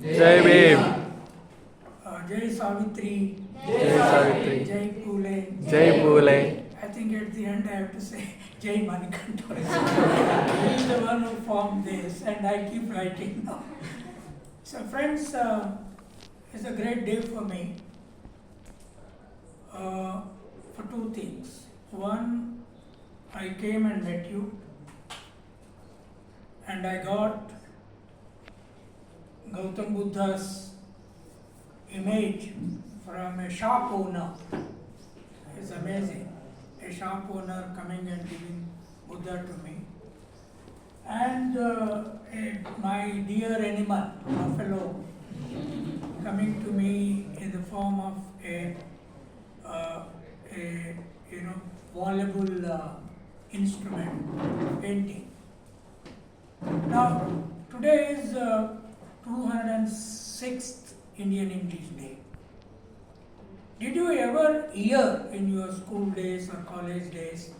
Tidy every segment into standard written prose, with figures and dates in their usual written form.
Jai Bhim. Jai Savitri. Jai Savitri. Jai Pule. Jai Pule. I think at the end I have to say Jai Manikanta. He is the one who formed this, and I keep writing now. So, friends, it's a great day for me for two things. One, I came and met you, and I got Gautam Buddha's image from a shop owner. It's amazing. A shop owner coming and giving Buddha to me. And my dear animal, buffalo, coming to me in the form of a valuable instrument, painting. Now, today is 206th Indian English Day. Did you ever hear in your school days or college days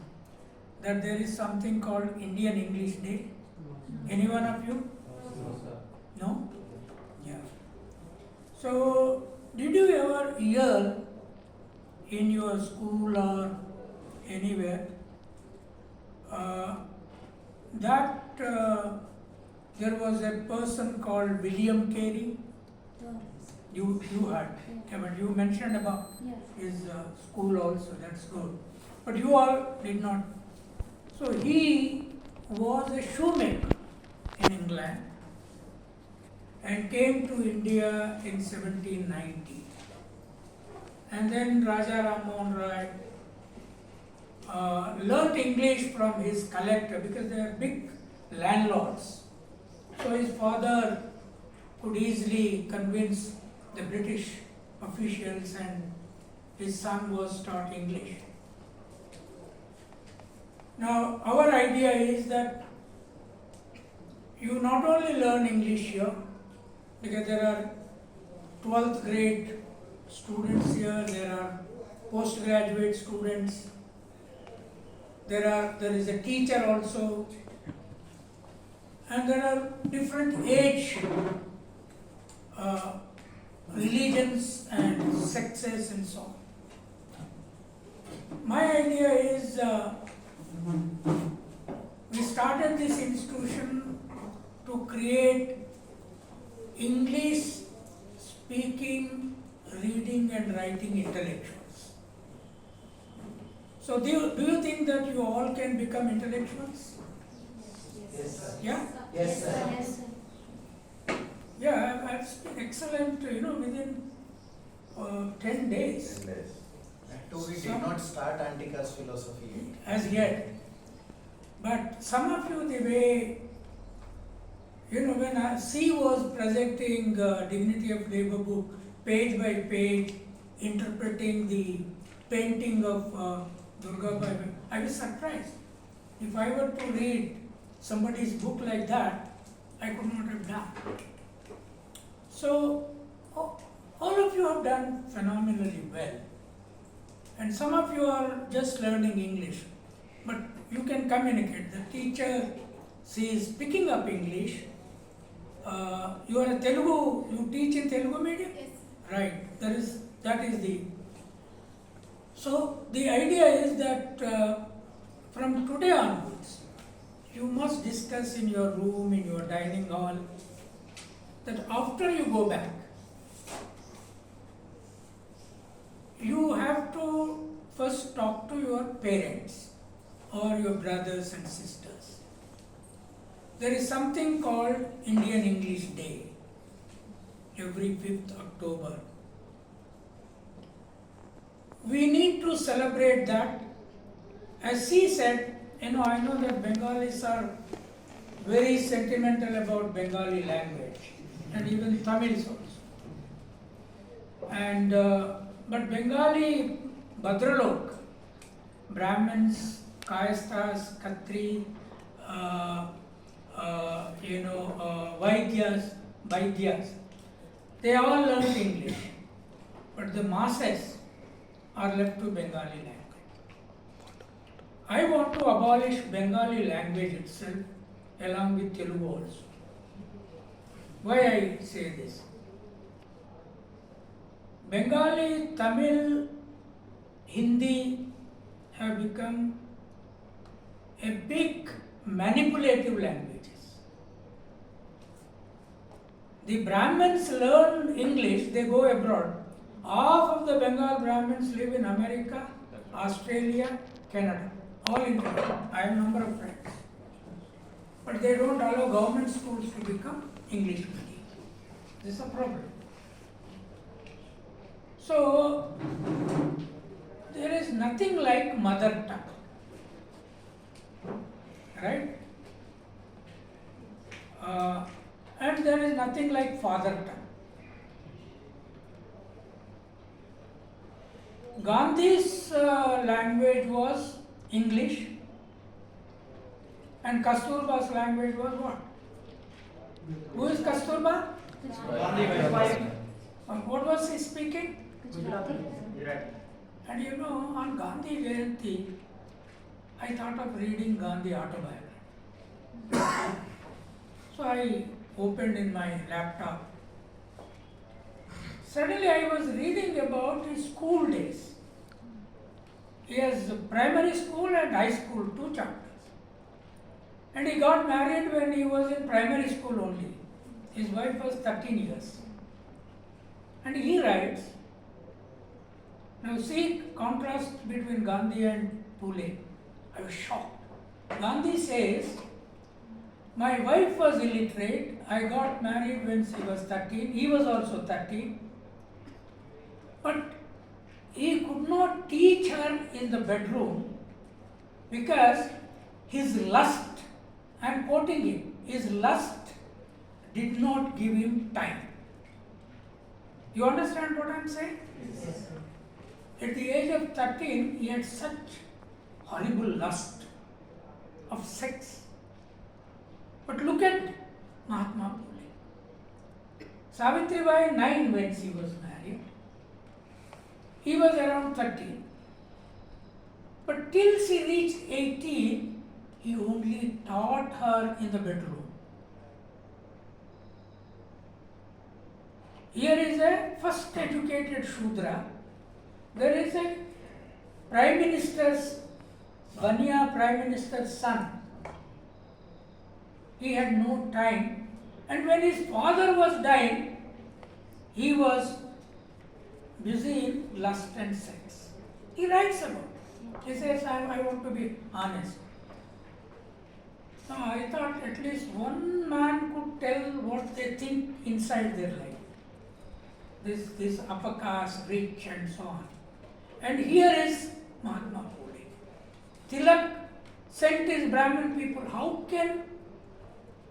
that there is something called Indian English Day? Any one of you? No? Yeah. So, did you ever hear in your school or anywhere that there was a person called William Carey? You heard, yeah, but you mentioned about his school also, that's good. But you all did not. So he was a shoemaker in England and came to India in 1790. And then Raja Ram Mohan Roy learnt English from his collector because they are big landlords. So his father could easily convince the British officials, and his son was taught English. Now, our idea is that you not only learn English here, because there are 12th grade students here, there are postgraduate students, there is a teacher also, and there are different age religions and sexes and so on. My idea is we started this institution to create English speaking, reading and writing intellectuals. So do you think that you all can become intellectuals? Yes. Yeah? Yes, sir. Yes, sir. Yeah, that's been excellent, within 10 days. Too, we did not start Antica's philosophy yet. As yet. But some of you, the way, when C was presenting Dignity of Labor book, page by page, interpreting the painting of Durga Bai, I was surprised. If I were to read somebody's book like that, I could not have done. So, all of you have done phenomenally well. And some of you are just learning English, but you can communicate. The teacher, she is picking up English. You are a Telugu, you teach in Telugu medium? Yes. Right, that is the. So the idea is that from today onwards, you must discuss in your room, in your dining hall, that after you go back, you have to first talk to your parents or your brothers and sisters. There is something called Indian English Day every 5th October. We need to celebrate that. As she said, I know that Bengalis are very sentimental about Bengali language and even Tamils also. And but Bengali Bhadralok, Brahmins, Kayasthas, Khatri, Vaidyas, they all learned English, but the masses are left to Bengali language. I want to abolish Bengali language itself along with Telugu also. Why I say this? Bengali, Tamil, Hindi have become a big manipulative languages. The Brahmins learn English, they go abroad. Half of the Bengal Brahmins live in America, Australia, Canada, all in Canada. I have a number of friends. But they don't allow government schools to become English medium. This is a problem. So, there is nothing like mother tongue. Right? And there is nothing like father tongue. Gandhi's language was English and Kasturba's language was what? Who is Kasturba? What was he speaking? And you know, on Gandhi Jayanti, I thought of reading Gandhi autobiography. So I opened in my laptop. Suddenly I was reading about his school days. He has primary school and high school, 2 chapters. And he got married when he was in primary school only. His wife was 13 years. And he writes, now see contrast between Gandhi and Pule. I was shocked. Gandhi says, my wife was illiterate, I got married when she was 13, he was also 13. But he could not teach her in the bedroom because his lust, I am quoting him, his lust did not give him time. You understand what I am saying? Yes. At the age of 13, he had such horrible lust of sex. But look at Mahatma Phule. Savitribai 9 when she was married. He was around 13. But till she reached 18, he only taught her in the bedroom. Here is a first educated Shudra. There is a Prime Minister's, Bania Prime Minister's son. He had no time, and when his father was dying, he was busy in lust and sex. He writes about it. He says, I want to be honest. Now I thought at least one man could tell what they think inside their life. This upper caste, rich and so on. And here is Mahatma Phule. Tilak sent his Brahmin people, how can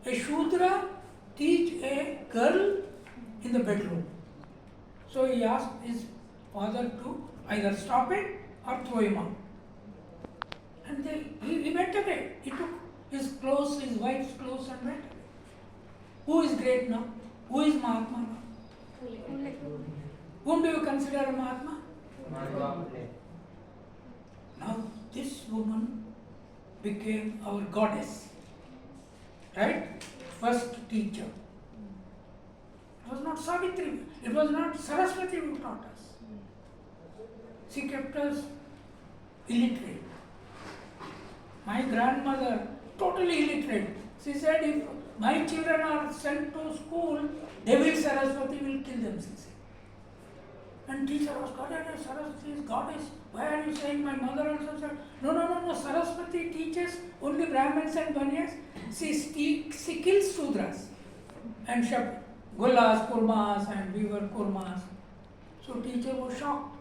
a Shudra teach a girl in the bedroom? So he asked his father to either stop it or throw him out. And he went away. He took his clothes, his wife's clothes and went away. Who is great now? Who is Mahatma now? Whom do you consider a Mahatma? Now this woman became our goddess. Right? First teacher. It was not Savitri, it was not Saraswati who taught us. She kept us illiterate. My grandmother, totally illiterate. She said, if my children are sent to school, Devi Saraswati will kill them, she said. And teacher was, goddess, Saraswati is goddess. Why are you saying? My mother also said, no, Saraswati teaches only Brahmins and Banyas. She kills Sudras and Gullas, Kurmas, and we were Kurmas. So teacher was shocked.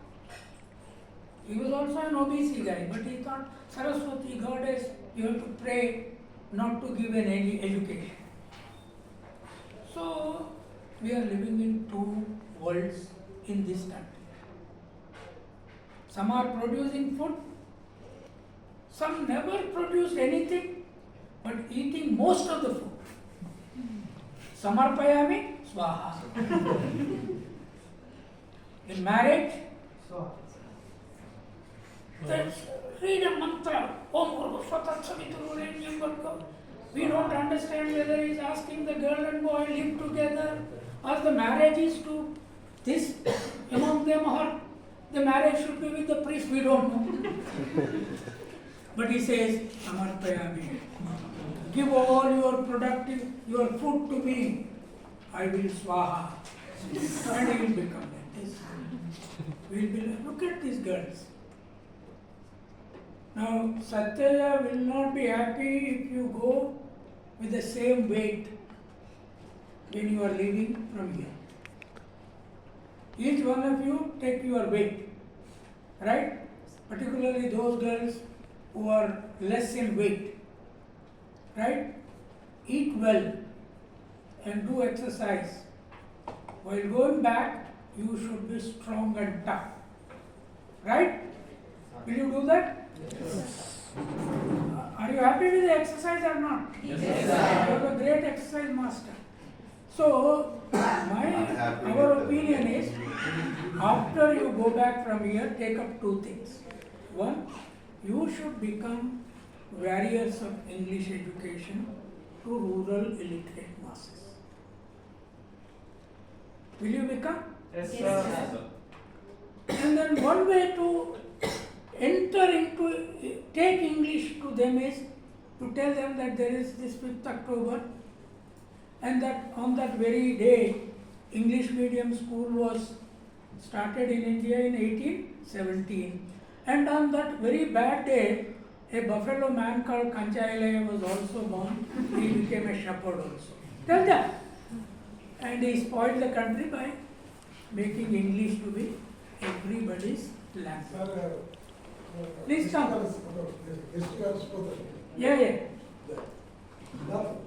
He was also an OBC guy, but he thought, Saraswati, goddess, you have to pray, not to give any education. So we are living in 2 worlds in this country. Some are producing food, some never produced anything, but eating most of the food. Samarpayami, swaha. In marriage, read a mantra, Om Guru Swatat Savitur Renyam Bhargo. We don't understand whether he's asking the girl and boy live together or the marriage is to this among them or the marriage should be with the priest. We don't know. But he says, Amarpayami, give all your food to me. I will swaha. And he will become like this. We will be like, look at these girls. Now, Satyaya will not be happy if you go with the same weight when you are leaving from here. Each one of you take your weight, right? Particularly those girls who are less in weight, right? Eat well and do exercise. While going back, you should be strong and tough, right? Will you do that? Yes. Are you happy with the exercise or not? Yes, sir. You are a great exercise master. So, our opinion is, after you go back from here, take up two things. One, you should become warriors of English education to rural illiterate masses. Will you become? Yes, sir. And then one way to take English to them is to tell them that there is this 5th October and that on that very day English medium school was started in India in 1817, and on that very bad day a buffalo man called Kancha was also born. He became a shepherd also. Tell them. And he spoiled the country by making English to be everybody's language. Please come. Yeah. Nothing.